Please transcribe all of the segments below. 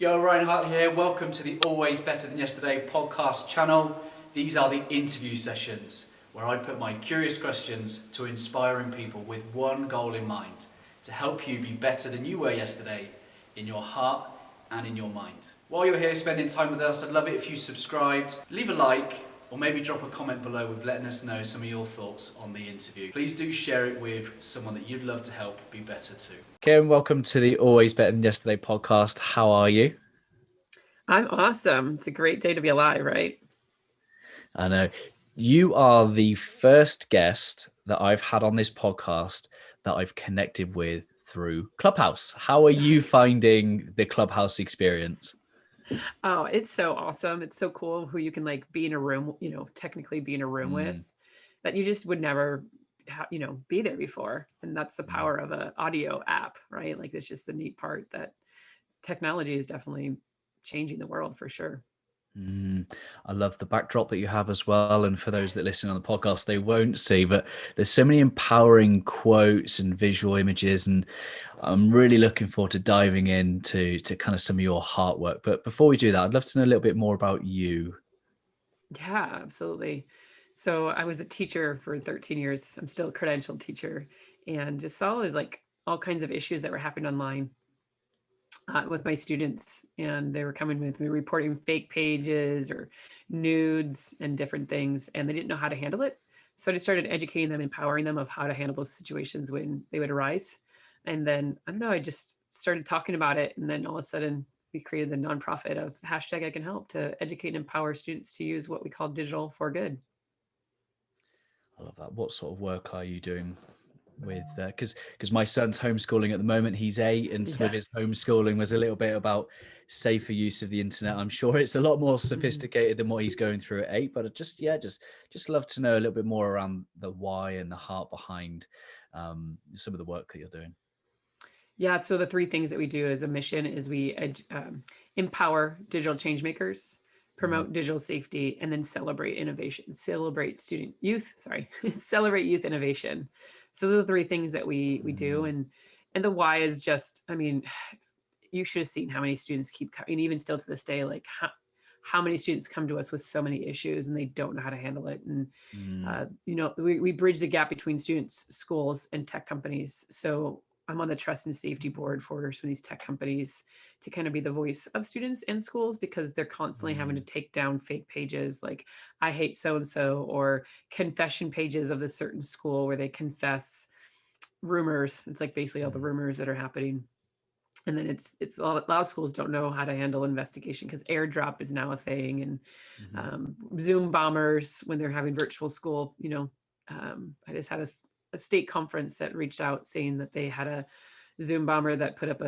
Yo, Ryan Hart here. Welcome to the Always Better Than Yesterday podcast channel. These are the interview sessions where I put my curious questions to inspiring people with one goal in mind, to help you be better than you were yesterday in your heart and in your mind. While you're here spending time with us, I'd love it if you subscribed, leave a like, or maybe drop a comment below with letting us know some of your thoughts on the interview. Please do share it with someone that you'd love to help be better too. Kim, welcome to the Always Better Than Yesterday podcast. How are you? I'm awesome. It's a great day to be alive, right? I know. You are the first guest that I've had on this podcast that I've connected with through Clubhouse. How are you finding the Clubhouse experience? Oh, it's so awesome. It's so cool who you can be in a room, technically be in a room with that you just would never, be there before. And that's the power of an audio app, right? Like, it's just the neat part that technology is definitely changing the world for sure. I love the backdrop that you have as well. And for those that listen on the podcast, they won't see, but there's so many empowering quotes and visual images. And I'm really looking forward to diving into kind of some of your heart work. But before we do that, I'd love to know a little bit more about you. Yeah, absolutely. So I was a teacher for 13 years. I'm still a credentialed teacher, and just saw all kinds of issues that were happening online with my students, and they were coming with me reporting fake pages or nudes and different things, and they didn't know how to handle it. So I just started educating them, empowering them of how to handle those situations when they would arise. And then, I don't know, I just started talking about it, and then all of a sudden we created the nonprofit of #ICANHELP to educate and empower students to use what we call digital for good. I love that. What sort of work are you doing with because my son's homeschooling at the moment? He's 8, and some of his homeschooling was a little bit about safer use of the internet. I'm sure it's a lot more sophisticated than what he's going through at 8, but I just love to know a little bit more around the why and the heart behind some of the work that you're doing. Yeah, so the 3 things that we do as a mission is we empower digital change makers, promote digital safety, and then celebrate innovation, celebrate celebrate youth innovation. So those are 3 things that we do. And the why is just, I mean, you should have seen how many students keep coming, even still to this day, like how many students come to us with so many issues and they don't know how to handle it. And, we bridge the gap between students, schools, and tech companies. So I'm on the trust and safety board for some of these tech companies to kind of be the voice of students and schools, because they're constantly having to take down fake pages like "I hate so-and-so" or confession pages of the certain school where they confess rumors. It's like basically all the rumors that are happening. And then it's a lot of schools don't know how to handle investigation because airdrop is now a thing, and Zoom bombers when they're having virtual school. I just had a state conference that reached out saying that they had a Zoom bomber that put up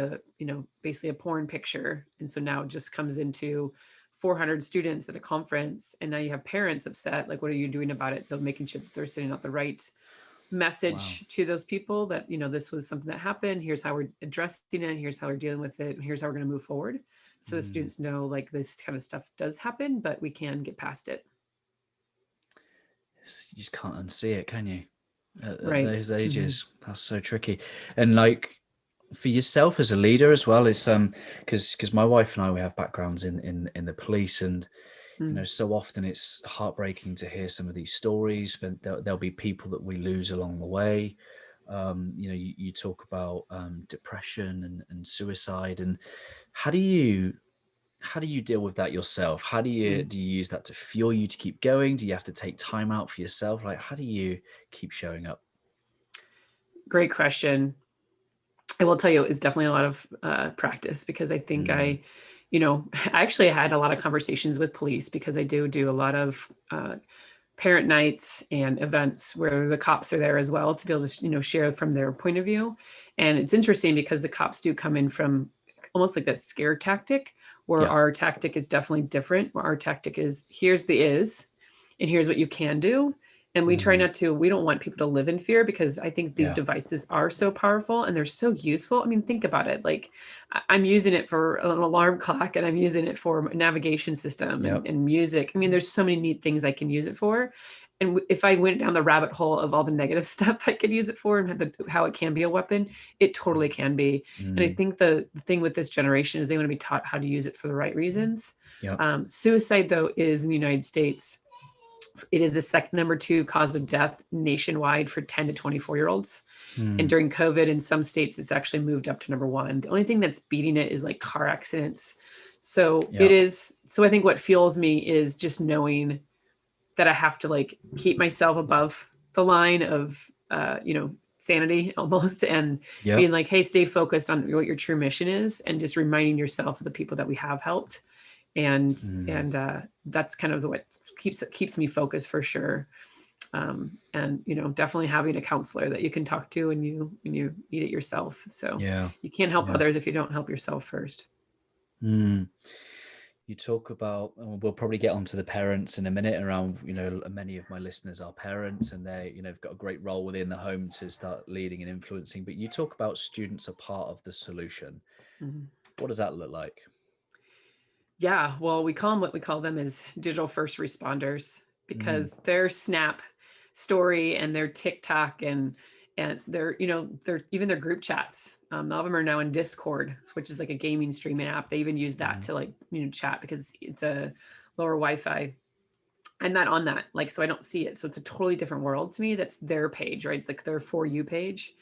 basically a porn picture. And so now it just comes into 400 students at a conference. And now you have parents upset, like, what are you doing about it? So making sure that they're sending out the right message to those people that, this was something that happened. Here's how we're addressing it. Here's how we're dealing with it. And here's how we're going to move forward. So the students know, like, this kind of stuff does happen, but we can get past it. You just can't unsee it, can you? At Right. those ages, that's so tricky. And like, for yourself as a leader as well, is because my wife and I, we have backgrounds in the police, and so often it's heartbreaking to hear some of these stories, but there'll be people that we lose along the way. You talk about depression and suicide, and how do you deal with that yourself? How do you use that to fuel you to keep going? Do you have to take time out for yourself? Like, how do you keep showing up? Great question. I will tell you, it's definitely a lot of practice, because I think I actually had a lot of conversations with police, because I do a lot of parent nights and events where the cops are there as well to be able to, share from their point of view. And it's interesting because the cops do come in from almost like that scare tactic, where our tactic is definitely different, where our tactic is, here's the is, and here's what you can do. And we try not to, we don't want people to live in fear, because I think these devices are so powerful and they're so useful. I mean, think about it. Like, I'm using it for an alarm clock, and I'm using it for a navigation system and music. I mean, there's so many neat things I can use it for. and if I went down the rabbit hole of all the negative stuff I could use it for and how it can be a weapon, it totally can be. And I think the thing with this generation is they want to be taught how to use it for the right reasons. Suicide, though, is in the United States, it is the number 2 cause of death nationwide for 10 to 24-year-olds. And during COVID, in some states, it's actually moved up to number 1. The only thing that's beating it is like car accidents. So it is. So I think what fuels me is just knowing that I have to like keep myself above the line of, sanity almost, and being like, hey, stay focused on what your true mission is, and just reminding yourself of the people that we have helped. And that's kind of what keeps me focused for sure. And definitely having a counselor that you can talk to when you need it yourself. So you can't help others if you don't help yourself first. You talk about, and we'll probably get onto the parents in a minute around, many of my listeners are parents, and they, have got a great role within the home to start leading and influencing. But you talk about students are part of the solution. What does that look like? Yeah, well, we call them is digital first responders, because their Snap story and their TikTok and their, their even their group chats. A lot of them are now in Discord, which is like a gaming streaming app. They even use that to like, chat, because it's a lower Wi-Fi. I'm not on that, like, so I don't see it. So it's a totally different world to me. That's their page, right? It's like their For You page.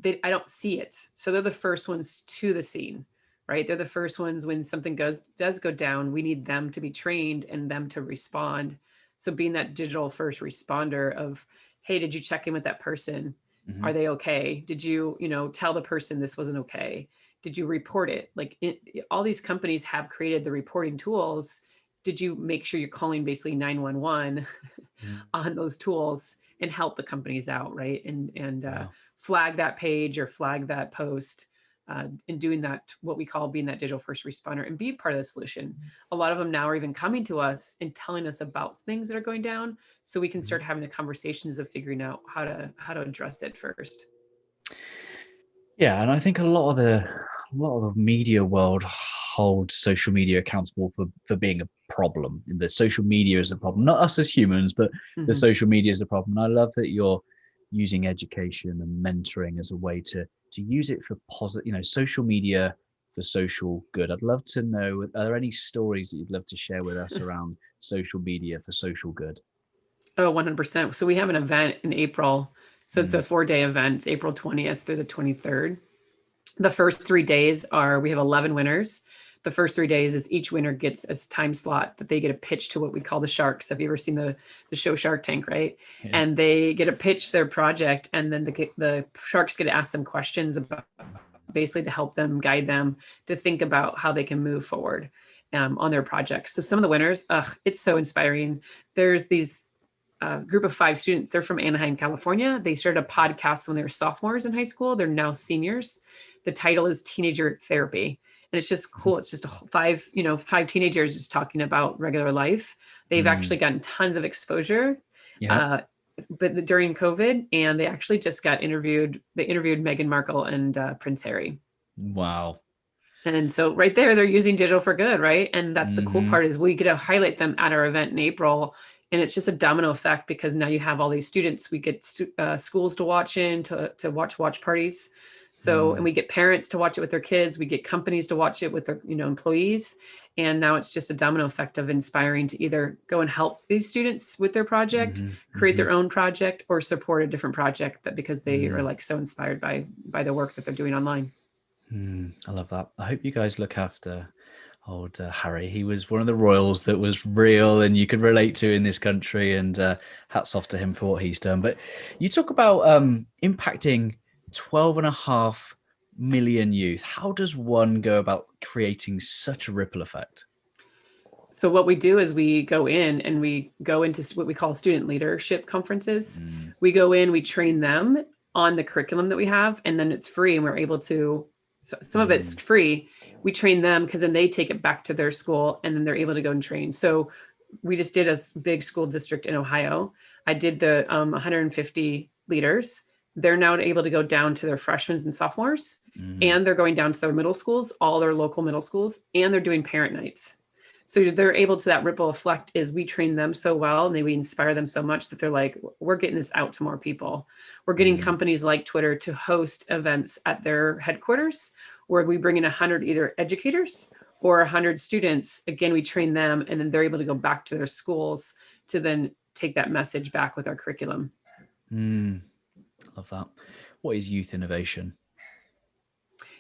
I don't see it. So they're the first ones to the scene, right? They're the first ones when something does go down. We need them to be trained and them to respond. So being that digital first responder of, hey, did you check in with that person? Are they okay? Did you, tell the person this wasn't okay? Did you report it? Like all these companies have created the reporting tools. Did you make sure you're calling basically 911 on those tools and help the companies out, right? And flag that page or flag that post, and doing that, what we call being that digital first responder, and be part of the solution. A lot of them now are even coming to us and telling us about things that are going down, so we can start having the conversations of figuring out how to address it first. Yeah, and I think a lot of the media world holds social media accountable for being a problem. The social media is a problem, not us as humans, but the social media is a problem. And I love that you're using education and mentoring as a way to use it for positive, social media for social good. I'd love to know, are there any stories that you'd love to share with us around social media for social good? Oh, 100%. So we have an event in April. So it's a 4-day event. It's April 20th through the 23rd. The first 3 days we have 11 winners. The first 3 days is each winner gets a time slot that they get a pitch to what we call the Sharks. Have you ever seen the show Shark Tank, right? Yeah. And they get to pitch their project, and then the Sharks get to ask them questions about, basically to help them, guide them to think about how they can move forward on their projects. So some of the winners, it's so inspiring. There's these group of 5 students. They're from Anaheim, California. They started a podcast when they were sophomores in high school. They're now seniors. The title is Teenager Therapy. And it's just cool. It's just 5 teenagers just talking about regular life. They've actually gotten tons of exposure, but during COVID, and they actually just got interviewed. They interviewed Meghan Markle and Prince Harry. Wow. And so right there, they're using digital for good, right? And that's the cool part, is we get to highlight them at our event in April. And it's just a domino effect, because now you have all these students. We get schools to watch to watch parties. So, and we get parents to watch it with their kids. We get companies to watch it with their, employees. And now it's just a domino effect of inspiring to either go and help these students with their project, create their own project, or support a different project because they are like so inspired by the work that they're doing online. I love that. I hope you guys look after old Harry. He was one of the royals that was real and you could relate to in this country, and hats off to him for what he's done. But you talk about impacting 12.5 million youth. How does one go about creating such a ripple effect? So what we do is we go into what we call student leadership conferences. We go in, we train them on the curriculum that we have, and then it's free, and we're able to, so some of it's free. We train them because then they take it back to their school, and then they're able to go and train. So we just did a big school district in Ohio. I did the 150 leaders. They're now able to go down to their freshmen and sophomores, and they're going down to their middle schools, all their local middle schools, and they're doing parent nights. So they're able to, that ripple effect is we train them so well and we inspire them so much that they're like, we're getting this out to more people. We're getting companies like Twitter to host events at their headquarters where we bring in 100 either educators or 100 students. Again, we train them and then they're able to go back to their schools to then take that message back with our curriculum. Love that. What is youth innovation?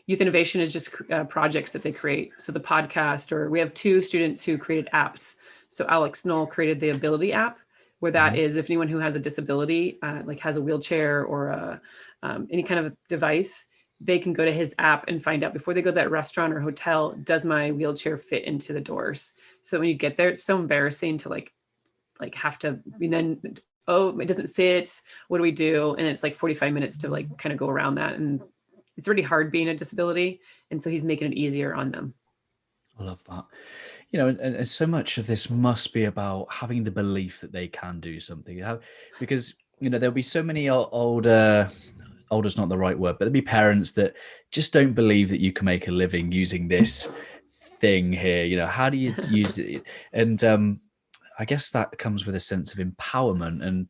Youth innovation is just projects that they create. So the podcast, or we have 2 students who created apps. So Alex Knoll created the ABTY app, where that is if anyone who has a disability, like has a wheelchair or any kind of device, they can go to his app and find out before they go to that restaurant or hotel, does my wheelchair fit into the doors? So when you get there, it's so embarrassing to like have to, and then, oh, it doesn't fit. What do we do? And it's like 45 minutes to like kind of go around that. And it's really hard being a disability. And so he's making it easier on them. I love that. And so much of this must be about having the belief that they can do something. Because, there'll be so many older's not the right word, but there'll be parents that just don't believe that you can make a living using this thing here. How do you use it? And I guess that comes with a sense of empowerment. And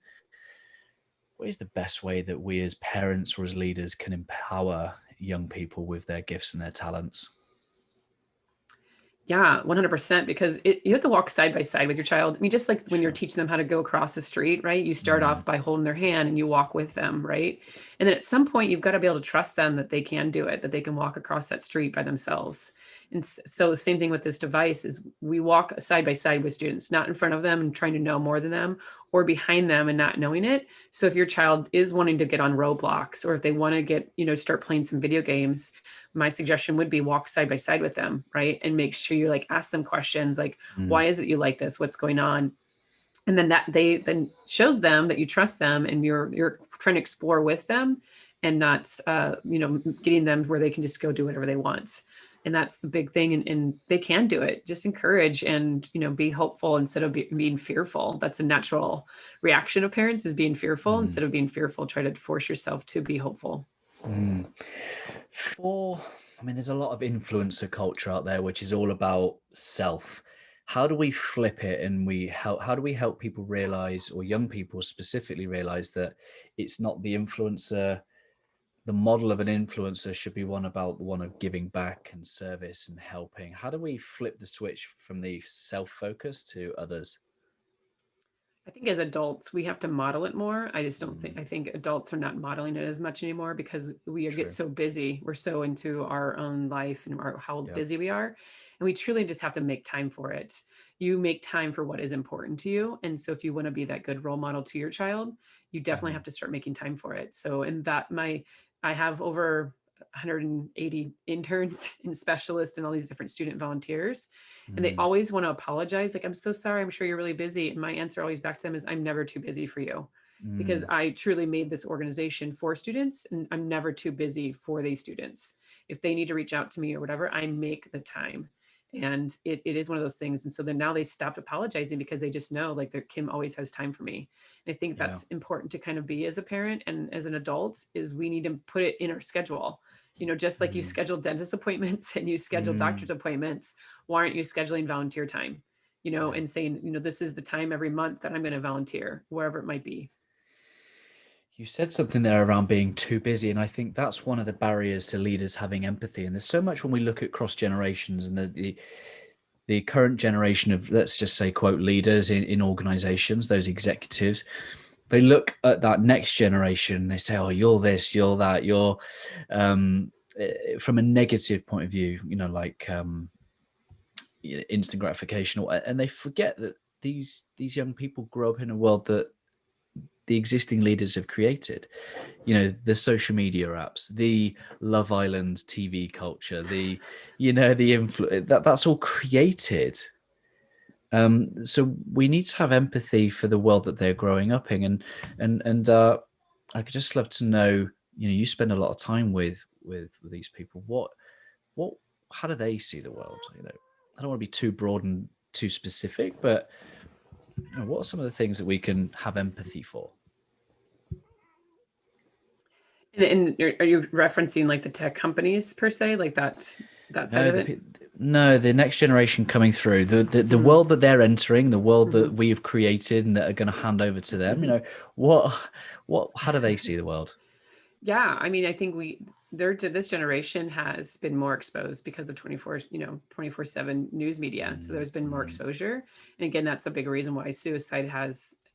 what is the best way that we as parents or as leaders can empower young people with their gifts and their talents? Yeah, 100%, because you have to walk side by side with your child. I mean, just like when you're teaching them how to go across the street, right? You start off by holding their hand and you walk with them, right? And then at some point, you've got to be able to trust them that they can do it, that they can walk across that street by themselves. And so the same thing with this device is we walk side by side with students, not in front of them and trying to know more than them, or behind them and not knowing it. So if your child is wanting to get on Roblox, or if they want to get, start playing some video games, my suggestion would be walk side by side with them, right? And make sure you like ask them questions like, why is it you like this? What's going on? And then that they then shows them that you trust them and you're trying to explore with them and not, getting them where they can just go do whatever they want. And that's the big thing. And they can do it. Just encourage and, be hopeful instead of being fearful. That's a natural reaction of parents, is being fearful. Instead of being fearful, try to force yourself to be hopeful. There's a lot of influencer culture out there, which is all about self. How do we flip it and how do we help people realize, or young people specifically realize, that it's not the influencer, the model of an influencer should be one of giving back and service and helping? How do we flip the switch from the self-focus to others? I think as adults, we have to model it more. I just don't think, I think adults are not modeling it as much anymore because we get so busy. We're so into our own life and how busy we are. And we truly just have to make time for it. You make time for what is important to you. And so if you want to be that good role model to your child, you definitely have to start making time for it. So I have over 180 interns and specialists and all these different student volunteers. And they always want to apologize. Like, I'm so sorry. I'm sure you're really busy. And my answer always back to them is, I'm never too busy for you, because I truly made this organization for students and I'm never too busy for these students. If they need to reach out to me or whatever, I make the time. And it is one of those things. And so then now they stopped apologizing because they just know like Kim always has time for me. And I think that's important to kind of be as a parent and as an adult, is we need to put it in our schedule. Just like you schedule dentist appointments and you schedule doctor's appointments, why aren't you scheduling volunteer time, and saying, this is the time every month that I'm going to volunteer, wherever it might be. You said something there around being too busy, and I think that's one of the barriers to leaders having empathy. And there's so much when we look at cross generations and the current generation of, let's just say, quote, leaders in organizations, those executives, they look at that next generation, they say, oh, you're this, you're that, you're from a negative point of view, instant gratification, and they forget that these young people grow up in a world that the existing leaders have created. The social media apps, the Love Island TV culture, the that's all created. So we need to have empathy for the world that they're growing up in, and I could just love to know. You spend a lot of time with these people. How do they see the world? I don't want to be too broad and too specific, but what are some of the things that we can have empathy for? And are you referencing like the tech companies per se, like that? that side No, of it. the next generation coming through, the Mhm. world that they're entering, the world that Mhm. we have created and that are going to hand over to them. Mhm. How do they see the world? Yeah, I mean, I think this generation has been more exposed because of 24/7 news media. So there's been more Mm, exposure. And again, that's a big reason why suicide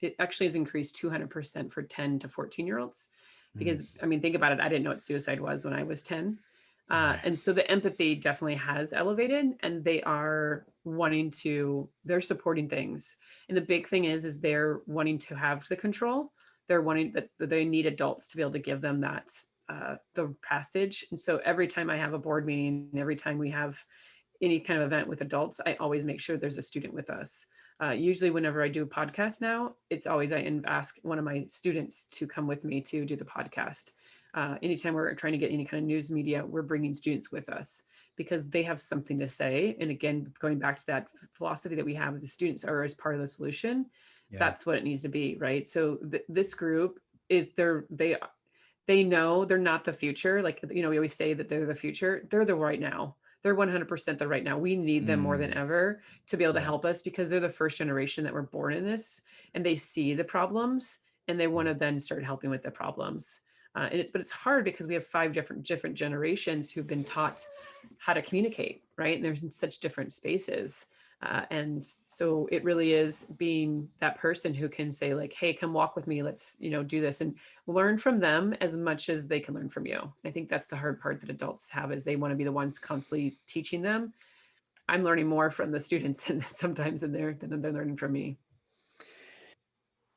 it actually has increased 200% for 10 to 14-year-olds. mm, Because I mean, think about it. I didn't know what suicide was when I was 10. no. And so the empathy definitely has elevated, and they're supporting things. And the big thing is they're wanting to have the control. They're wanting that they need adults to be able to give them that the passage. And so every time I have a board meeting, every time we have any kind of event with adults, I always make sure there's a student with us. Usually whenever I do a podcast now, it's always I ask one of my students to come with me to do the podcast. Anytime we're trying to get any kind of news media, we're bringing students with us because they have something to say. And again, going back to that philosophy that we have, the students are as part of the solution. Yeah. That's what it needs to be, right? So this group is they know they're not the future. Like, we always say that they're the future. They're the right now. They're 100% the right now. We need them more than Mm, ever to be able to yeah. help us because they're the first generation that were born in this, and they see the problems and they want to then start helping with the problems. But it's hard because we have five different generations who've been taught how to communicate, right? And there's in such different spaces. And so it really is being that person who can say like, hey, come walk with me. Let's, do this and learn from them as much as they can learn from you. I think that's the hard part that adults have is they want to be the ones constantly teaching them. I'm learning more from the students and sometimes than they're learning from me.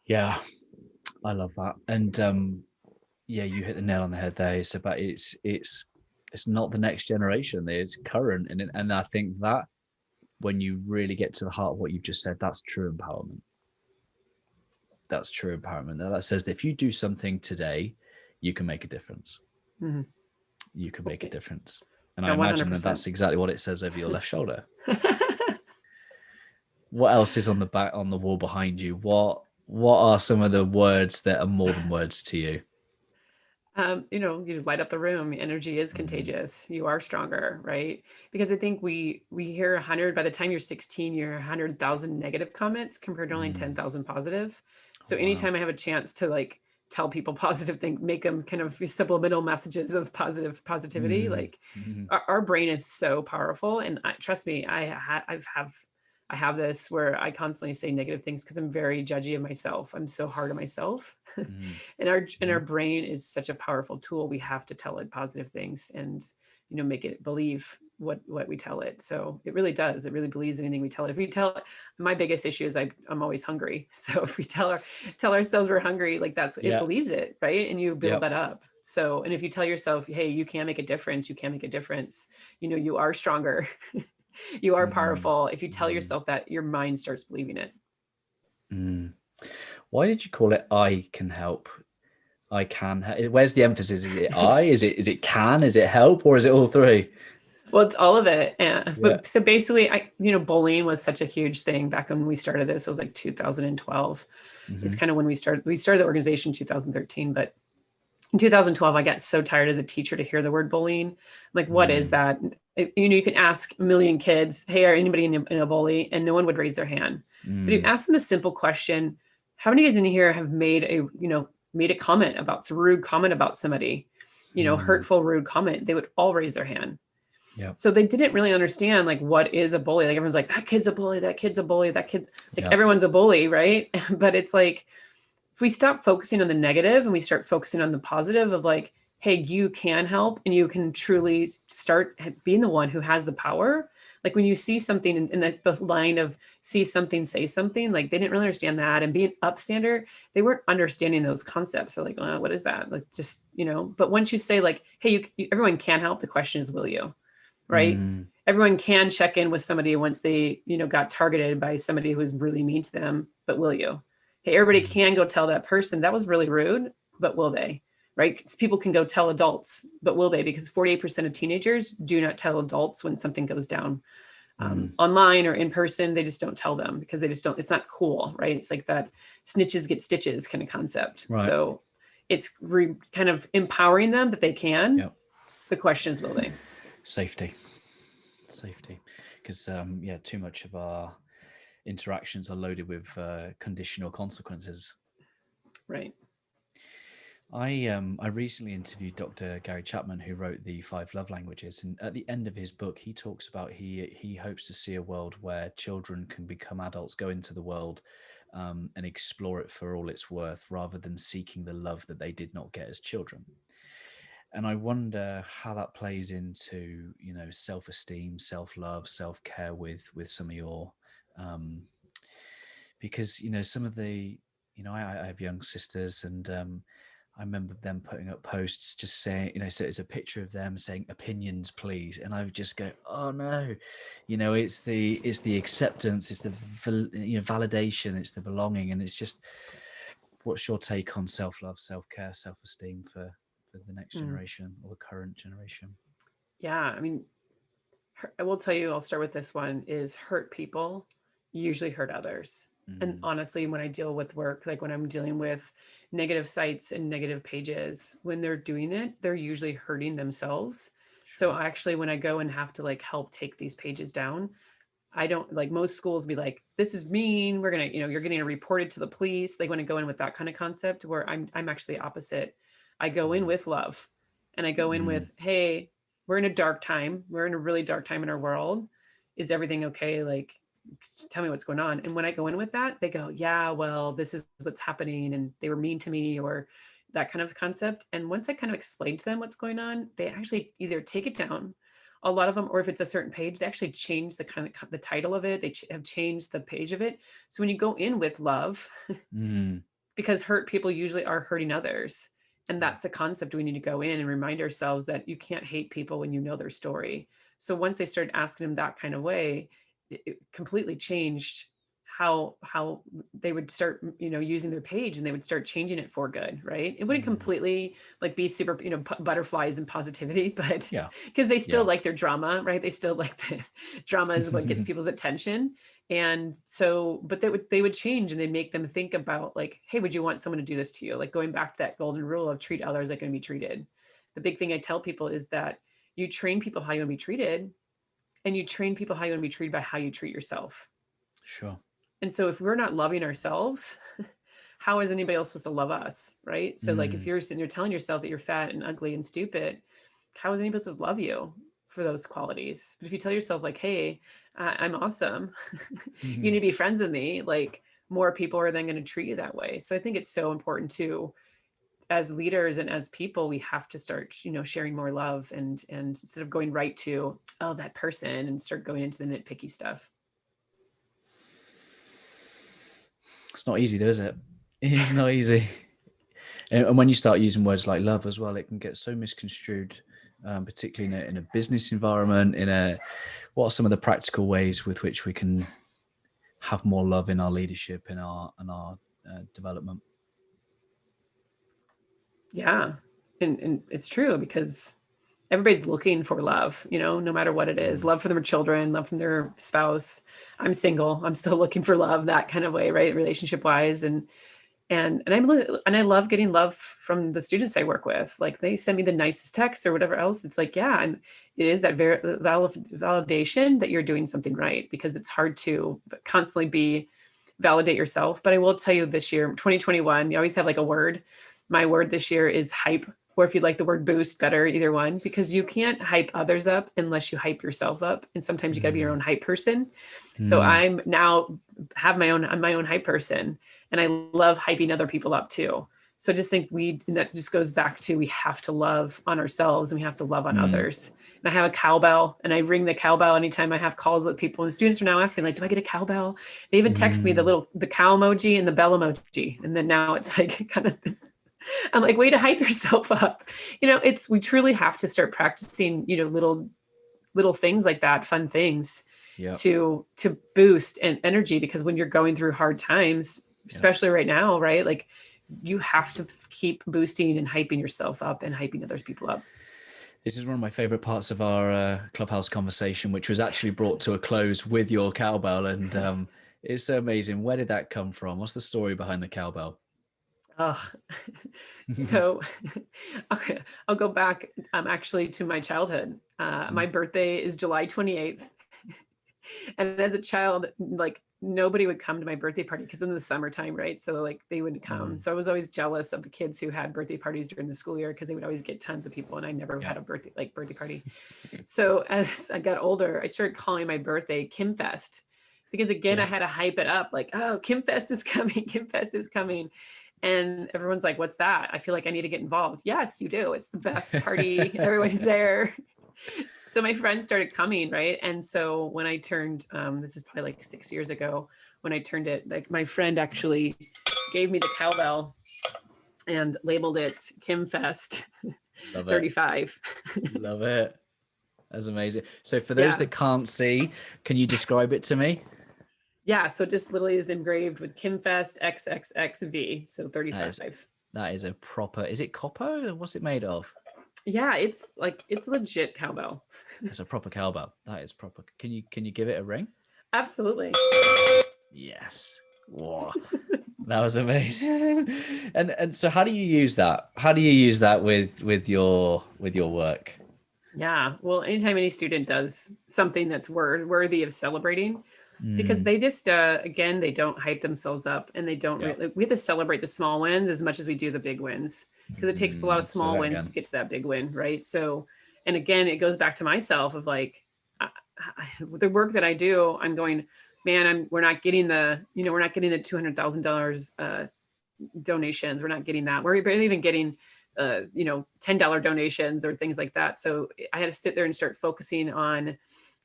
Yeah, I love that. And yeah, you hit the nail on the head there. It's not the next generation, it's current. And I think that when you really get to the heart of what you've just said, that's true empowerment. That's true empowerment. That says that if you do something today, you can make a difference. Mm-hmm. You can make a difference. And I Yeah, imagine that 100%. that's exactly what it says over your left shoulder. What else is on the wall behind you? What are some of the words that are more than words to you? You light up the room. Energy is Mm, contagious. You are stronger, right? Because I think we hear 100. By the time you're 16, you're 100,000 negative comments compared to only mm. 10,000 positive. Oh, So wow. anytime I have a chance to like tell people positive things, make them kind of subliminal messages of positivity, Mm, like mm, our brain is so powerful. And trust me, I have this where I constantly say negative things because I'm very judgy of myself. I'm so hard on myself. mm, And our mm. brain is such a powerful tool. We have to tell it positive things and make it believe what we tell it. So it really does. It really believes anything we tell it. If we tell My biggest issue is I'm always hungry. So if we tell ourselves we're hungry, like it Yeah. believes it, right? And you build Yep. that up. So, and if you tell yourself, hey, you can make a difference, you can make a difference, you are stronger, you are Mm, powerful. If you tell mm, yourself that, your mind starts believing it. mm. Why did you call it I can help? I can. Where's the emphasis? Is it I? Is it can? Is it help? Or is it all three? Well, it's all of it. Yeah. But so basically, bullying was such a huge thing back when we started this. It was like 2012 is Mm-hmm. kind of when we started the organization in 2013. But in 2012, I got so tired as a teacher to hear the word bullying. Like, what is Mm, that? You can ask a million kids, hey, are anybody in a bully? And no one would raise their hand. But if you mm, ask them the simple question, how many of you guys in here have made a comment about some rude comment about somebody, mm. hurtful, rude comment? They would all raise their hand. Yep. So they didn't really understand like what is a bully. Like everyone's like, that kid's a bully, that kid's a bully, that kid's like Yep. everyone's a bully, right? But it's like if we stop focusing on the negative and we start focusing on the positive of like, hey, you can help and you can truly start being the one who has the power. Like when you see something in the line of see something, say something, like they didn't really understand that. And being upstander, they weren't understanding those concepts. So like, what is that? Like just, but once you say like, hey, everyone can help, the question is, will you? Right? Mm, Everyone can check in with somebody once they, got targeted by somebody who was really mean to them, but will you? Hey, everybody mm, can go tell that person that was really rude, but will they? Right? Because people can go tell adults, but will they? Because 48% of teenagers do not tell adults when something goes down mm. online or in person. They just don't tell them because they just don't, it's not cool, right? It's like that snitches get stitches kind of concept. Right. So it's kind of empowering them that they can. Yep. The question is, will they? Safety. Safety, because yeah, too much of our interactions are loaded with conditional consequences. Right. I recently interviewed Dr. Gary Chapman, who wrote the 5 Love Languages, and at the end of his book, he talks about he hopes to see a world where children can become adults, go into the world, and explore it for all it's worth, rather than seeking the love that they did not get as children. And I wonder how that plays into, you know, self-esteem, self-love, self-care with some of your, because, you know, some of the, you know, I have young sisters, and I remember them putting up posts just saying, you know, so it's a picture of them saying opinions, please. And I would just go, oh no, you know, it's the acceptance, it's the, you know, validation, it's the belonging. And it's just, what's your take on self-love, self-care, self-esteem for the next Mm. generation or the current generation? Yeah. I mean, I will tell you, I'll start with this one, is hurt people usually hurt others. And honestly, when I deal with work, like when I'm dealing with negative sites and negative pages, when they're doing it, they're usually hurting themselves. So Sure. actually, when I go and have to like help take these pages down, I don't, like, most schools be like, this is mean. We're going to, you know, you're getting reported to the police. They want to go in with that kind of concept, where I'm actually opposite. I go in with love, and I go in with, hey, we're in a dark time. We're in a really dark time in our world. Is everything okay? Like, tell me what's going on. And when I go in with that, they go, yeah, well, this is what's happening. And they were mean to me, or that kind of concept. And once I kind of explain to them what's going on, they actually either take it down, a lot of them, or if it's a certain page, they actually change the kind of the title of it. They have changed the page of it. So when you go in with love, because hurt people usually are hurting others. And that's a concept we need to go in and remind ourselves, that you can't hate people when you know their story. So once they started asking them that kind of way, it completely changed how they would start, you know, using their page, and they would start changing it for good, right? It wouldn't completely like be super, you know, butterflies and positivity, but Yeah. because they still Yeah. like their drama, right? They still like the drama is what gets people's attention. And so, but they would change, and they make them think about, like, hey, would you want someone to do this to you? Like, going back to that golden rule of treat others like you're going to be treated. The big thing I tell people is that you train people how you want to be treated, and you train people how you want to be treated by how you treat yourself. Sure. And so if we're not loving ourselves, how is anybody else supposed to love us? Right. So like, if you're sitting there telling yourself that you're fat and ugly and stupid, how is anybody supposed to love you for those qualities? But if you tell yourself like, hey, I'm awesome, you need to be friends with me, like, more people are then going to treat you that way. So I think it's so important too, as leaders and as people, we have to start, you know, sharing more love, and instead of going right to, oh, that person, and start going into the nitpicky stuff. It's not easy though, is it? It is not easy. And when you start using words like love as well, it can get so misconstrued, particularly in a business environment. What are some of the practical ways with which we can have more love in our leadership, in our development? Yeah. And it's true, because everybody's looking for love, you know, no matter what it is. Love from their children, love from their spouse. I'm single. I'm still looking for love, that kind of way, right? Relationship wise. And I love getting love from the students I work with. Like, they send me the nicest text or whatever else. It's like, yeah, and it is that very validation that you're doing something right, because it's hard to constantly validate yourself. But I will tell you, this year, 2021, you always have like a word. My word this year is hype, or if you like the word boost, better, either one, because you can't hype others up unless you hype yourself up. And sometimes you got to be your own hype person. So I'm now I'm my own hype person, and I love hyping other people up too. So just think, and that just goes back to, we have to love on ourselves, and we have to love on others. And I have a cowbell, and I ring the cowbell anytime I have calls with people. And students are now asking, like, do I get a cowbell? They even text me the cow emoji and the bell emoji. And then now it's like kind of this, I'm like, way to hype yourself up. You know, we truly have to start practicing, you know, little things like that, fun things, to boost and energy. Because when you're going through hard times, especially right now, right? Like, you have to keep boosting and hyping yourself up and hyping other people up. This is one of my favorite parts of our Clubhouse conversation, which was actually brought to a close with your cowbell. And it's so amazing. Where did that come from? What's the story behind the cowbell? Oh, so okay, I'll go back actually to my childhood. My birthday is July 28th. And as a child, like nobody would come to my birthday party because in the summertime, right? So like they wouldn't come. Mm. So I was always jealous of the kids who had birthday parties during the school year because they would always get tons of people, and I never Yeah. had a birthday party. So as I got older, I started calling my birthday KimFest because again, I Yeah. had to hype it up like, oh, KimFest is coming, KimFest is coming. And everyone's like, what's that? I feel like I need to get involved. Yes, you do. It's the best party. Everyone's there. So my friends started coming, right? And so when I turned, this is probably like 6 years ago, when I turned it, like my friend actually gave me the cowbell and labeled it KimFest Love it. 35. Love it. That's amazing. So for those Yeah. that can't see, can you describe it to me? Yeah. So just literally is engraved with KimFest XXXV. So 35. That is a proper, is it copper? What's it made of? Yeah. It's legit cowbell. It's a proper cowbell. That is proper. Can you give it a ring? Absolutely. Yes. Whoa. That was amazing. And so how do you use that? How do you use that with your work? Yeah. Well, anytime any student does something that's worthy of celebrating, because Mm, they just again they don't hype themselves up, and they don't yeah. really, we have to celebrate the small wins as much as we do the big wins, because it takes a lot of Say small that wins to again. get to that big win, right? So, and again it goes back to myself of like the work that I do, I'm going, man, we're not getting the, we're not getting the $200,000 donations, we're not getting that, we're barely even getting $10 donations or things like that. So I had to sit there and start focusing on,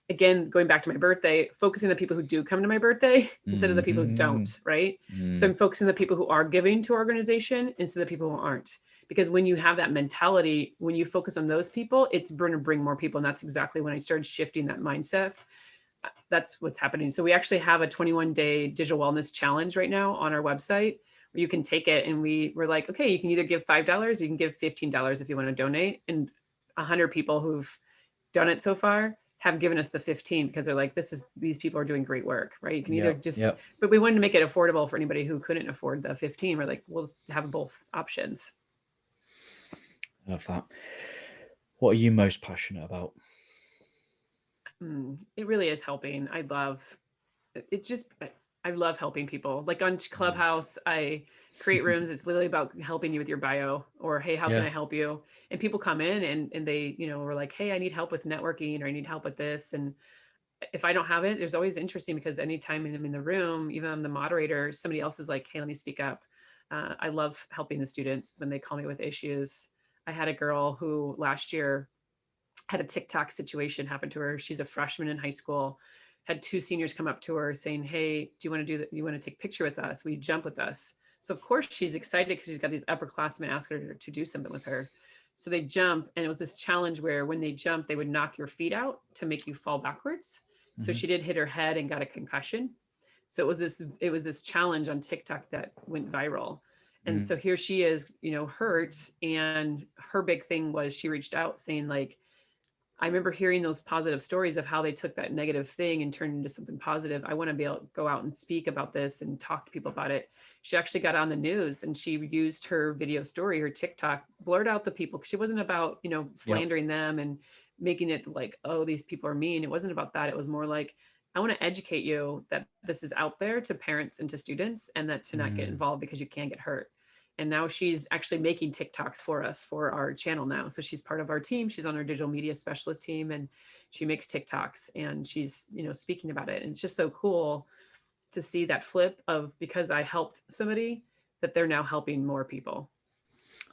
again, going back to my birthday, focusing on the people who do come to my birthday instead of the people who don't, right? So I'm focusing on the people who are giving to organization instead of the people who aren't. Because when you have that mentality, when you focus on those people, it's going to bring more people. And that's exactly when I started shifting that mindset. That's what's happening. So we actually have a 21-day digital wellness challenge right now on our website where you can take it. And we're like, okay, you can either give $5 or you can give $15 if you want to donate. And 100 people who've done it so far have given us the 15 because they're like, these people are doing great work, right? You can either Yep. but we wanted to make it affordable for anybody who couldn't afford the 15. We're like, we'll have both options. Love that. What are you most passionate about? It really is helping. I love helping people. Like on Clubhouse, I create rooms. It's literally about helping you with your bio, or, hey, how can Yeah. I help you? And people come in and they, were like, hey, I need help with networking, or I need help with this. And if I don't have it, there's always interesting, because anytime I'm in the room, even I'm the moderator, somebody else is like, hey, let me speak up. I love helping the students when they call me with issues. I had a girl who last year had a TikTok situation happen to her. She's a freshman in high school, had two seniors come up to her saying, hey, do you want to do that? You want to take a picture with us? Will you jump with us? So of course she's excited because she's got these upperclassmen asking her to do something with her. So they jump, and it was this challenge where when they jump, they would knock your feet out to make you fall backwards. So she did hit her head and got a concussion. So it was this challenge on TikTok that went viral. And so here she is, hurt. And her big thing was she reached out saying, like, I remember hearing those positive stories of how they took that negative thing and turned into something positive. I want to be able to go out and speak about this and talk to people about it. She actually got on the news, and she used her video story, her TikTok, blurred out the people. She wasn't about, slandering them and making it like, oh, these people are mean. It wasn't about that. It was more like, I want to educate you that this is out there to parents and to students, and that to not get involved because you can get hurt. And now she's actually making TikToks for us for our channel now. So she's part of our team. She's on our digital media specialist team, and she makes TikToks, and she's, speaking about it. And it's just so cool to see that flip of, because I helped somebody, that they're now helping more people.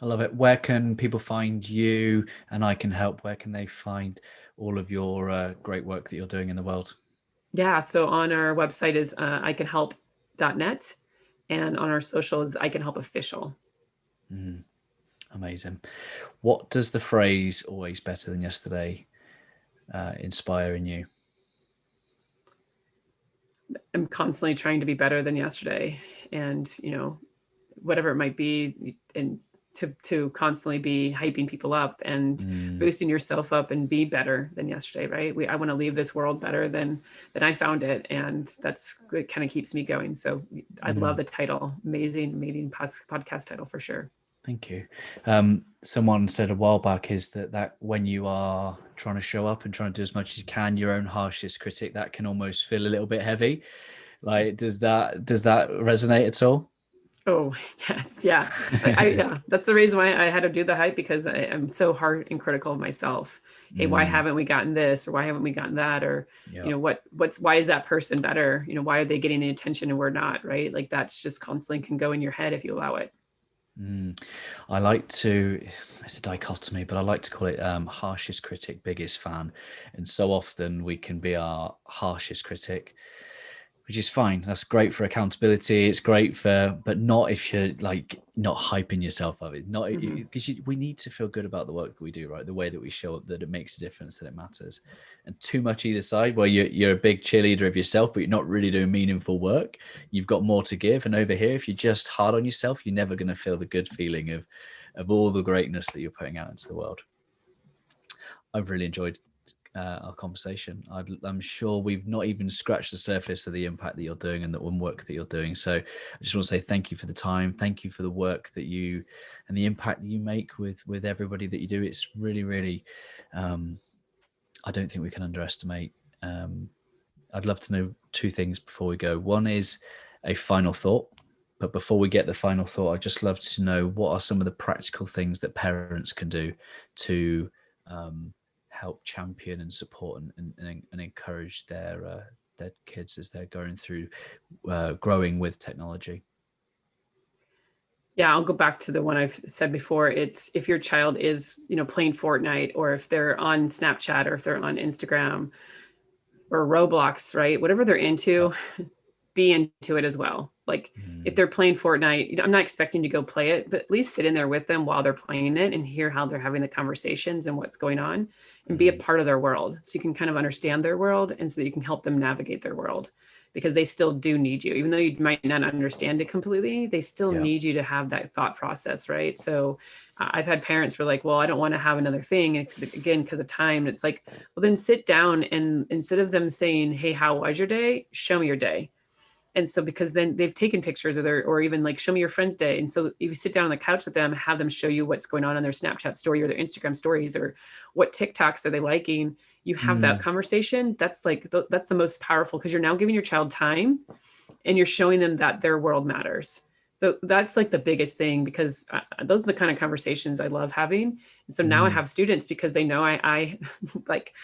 I love it. Where can people find you and I Can Help? Where can they find all of your great work that you're doing in the world? Yeah. So on our website is ICANHELP.net. And on our social is I Can Help Official. Amazing. What does the phrase "always better than yesterday" inspire in you? I'm constantly trying to be better than yesterday, and whatever it might be, and to constantly be hyping people up and boosting yourself up and be better than yesterday, right? I want to leave this world better than I found it, and it kind of keeps me going. So I love the title, amazing podcast title for sure. Thank you. Someone said a while back is that when you are trying to show up and trying to do as much as you can, your own harshest critic, that can almost feel a little bit heavy. Like, does that resonate at all? Oh, yes. Yeah. Yeah. That's the reason why I had to do the hype, because I'm so hard and critical of myself. Hey, why haven't we gotten this? Or why haven't we gotten that? Or, why is that person better? Why are they getting the attention and we're not, right? Like, that's just constantly can go in your head if you allow it. I like to, it's a dichotomy, but I like to call it harshest critic, biggest fan. And so often we can be our harshest critic, which is fine. That's great for accountability. It's great but not if you're like not hyping yourself up. Not because we need to feel good about the work that we do, right? The way that we show up, that it makes a difference, that it matters. And too much either side, where you're a big cheerleader of yourself, but you're not really doing meaningful work. You've got more to give. And over here, if you're just hard on yourself, you're never going to feel the good feeling of all the greatness that you're putting out into the world. I've really enjoyed our conversation. I'm sure we've not even scratched the surface of the impact that you're doing and the work that you're doing. So I just want to say thank you for the time. Thank you for the work that you and the impact that you make with everybody that you do. It's really, really, I don't think we can underestimate. I'd love to know two things before we go. One is a final thought. But before we get the final thought, I'd just love to know what are some of the practical things that parents can do to help champion and support and encourage their kids as they're going through growing with technology. Yeah, I'll go back to the one I've said before. It's if your child is, playing Fortnite, or if they're on Snapchat, or if they're on Instagram or Roblox, right? Whatever they're into, be into it as well. Like if they're playing Fortnite, I'm not expecting to go play it, but at least sit in there with them while they're playing it and hear how they're having the conversations and what's going on, and be a part of their world. So you can kind of understand their world, and so that you can help them navigate their world, because they still do need you. Even though you might not understand it completely, they still need you to have that thought process, right? So I've had parents who are like, well, I don't want to have another thing, because of time. It's like, well, then sit down, and instead of them saying, hey, how was your day? Show me your day. And so, because then they've taken pictures or even like, show me your friend's day. And so if you sit down on the couch with them, have them show you what's going on their Snapchat story or their Instagram stories, or what TikToks are they liking. You have that conversation. That's like, that's the most powerful, because you're now giving your child time and you're showing them that their world matters. So that's like the biggest thing, because those are the kind of conversations I love having. And so now I have students, because they know I like,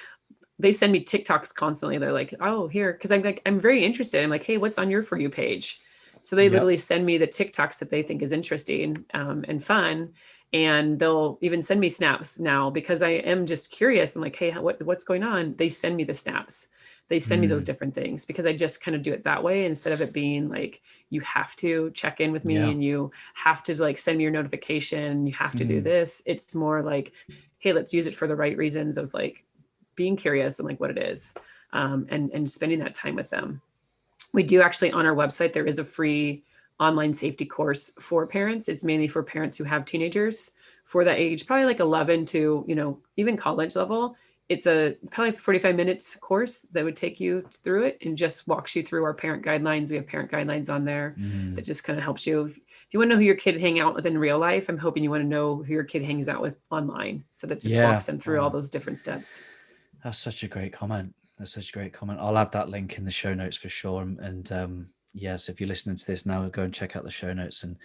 they send me TikToks constantly. They're like, oh, here. Cause I'm very interested. I'm like, hey, what's on your For You page? So they literally send me the TikToks that they think is interesting and fun. And they'll even send me snaps now, because I am just curious. I'm like, hey, what's going on? They send me the snaps. They send me those different things, because I just kind of do it that way, instead of it being like, you have to check in with me and you have to like send me your notification. You have to do this. It's more like, hey, let's use it for the right reasons of like being curious and like what it is, and spending that time with them. We do actually, on our website, there is a free online safety course for parents. It's mainly for parents who have teenagers for that age, probably like 11 to, even college level. It's a probably 45 minutes course that would take you through it and just walks you through our parent guidelines. We have parent guidelines on there that just kind of helps you. If you want to know who your kid hang out with in real life, I'm hoping you want to know who your kid hangs out with online. So that just walks them through all those different steps. That's such a great comment. I'll add that link in the show notes for sure. And so if you're listening to this now, go and check out the show notes and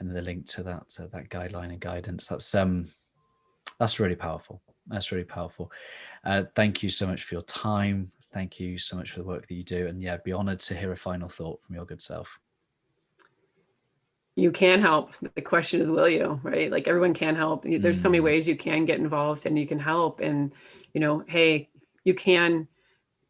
the link to that guideline and guidance. That's really powerful. That's really powerful. Thank you so much for your time. Thank you so much for the work that you do. And be honored to hear a final thought from your good self. You can help. The question is, will you, right? Like, everyone can help. There's so many ways you can get involved and you can help. And, hey, you can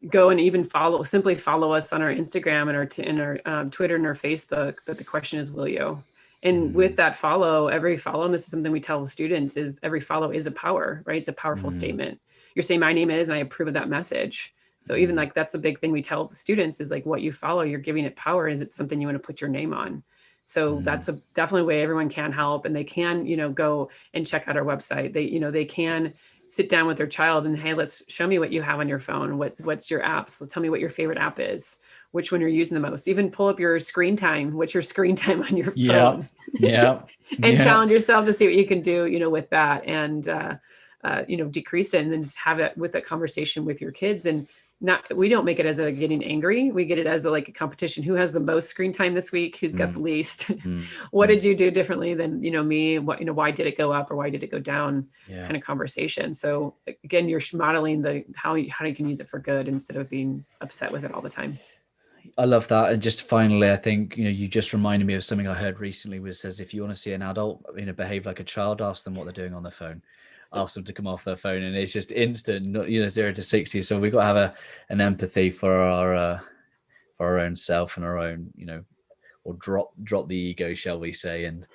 go and even simply follow us on our Instagram and our Twitter and our Facebook. But the question is, will you? And with that every follow, and this is something we tell students, is every follow is a power, right? It's a powerful statement. You're saying my name is, and I approve of that message. So even like, that's a big thing we tell students, is like, what you follow, you're giving it power. Is it something you want to put your name on? So that's definitely a way everyone can help, and they can, go and check out our website. They can sit down with their child and, hey, let's show me what you have on your phone. What's your apps? So tell me what your favorite app is, which one you're using the most. Even pull up your screen time. What's your screen time on your phone? Yeah. And challenge yourself to see what you can do, with that, and decrease it, and then just have it with a conversation with your kids. And we don't make it as a getting angry. We get it as a competition. Who has the most screen time this week? Who's got the least? What did you do differently than, me? What, why did it go up or why did it go down? Kind of conversation. So again, you're modeling how you can use it for good instead of being upset with it all the time. I love that. And just finally, I think, you just reminded me of something I heard recently, which says, if you want to see an adult, behave like a child, ask them what they're doing on their phone. Ask them to come off their phone, and it's just instant, 0 to 60. So we've got to have an empathy for our own self and our own, or drop the ego, shall we say. And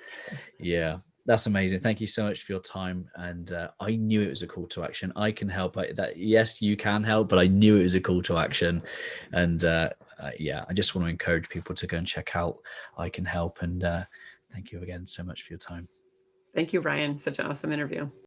yeah, that's amazing. Thank you so much for your time. And I knew it was a call to action. I can help. Yes, you can help, but I knew it was a call to action. And I just want to encourage people to go and check out I Can Help. And thank you again so much for your time. Thank you, Ryan. Such an awesome interview.